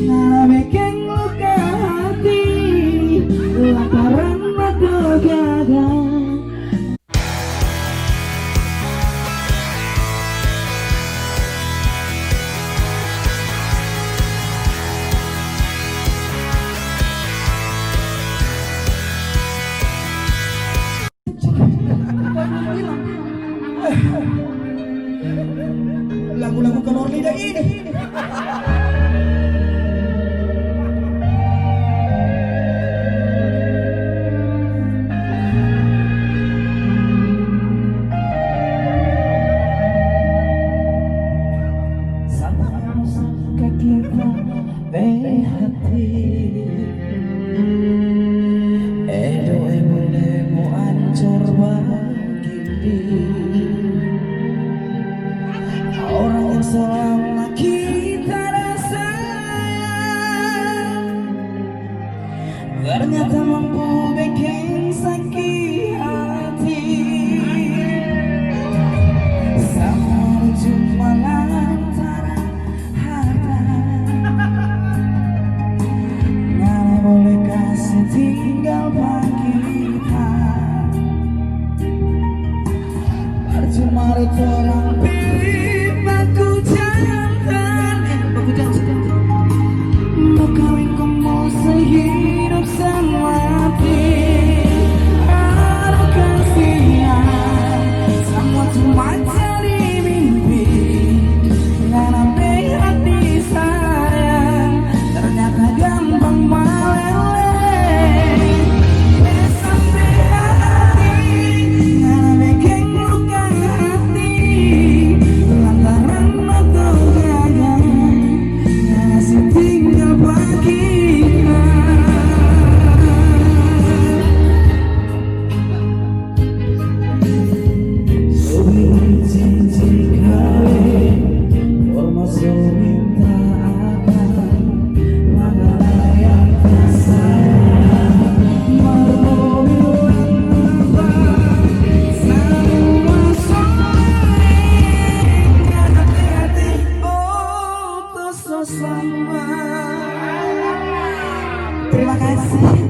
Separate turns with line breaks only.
Nah bikin luka hati lantaran mata gagal.
Lagu-lagu kolor lidah ini.
Sama kita hati Edo bolehmu ancur begini. Orang yang selama kita rasa ternyata mampu bikin sakit hati. Sama cuma lantaran harta, nggak boleh kasih tinggal bagi kita. Percuma orang pilih baku jantan, mau kawin kau mau sehidup semati. Ada kasihan, semua cuma jadi mimpi. Karena hati sayang, ternyata gampang meleleh. Sampai hati, karena bikin luka hati lantaran mata gagal. Ngasih tinggal bagi kita. Sebelum cincin kawin, termasuk minta apa? Mana yang tak sayang, mobil apa? Semua soleh, hati-hati, oh tuh sama. Terima kasih.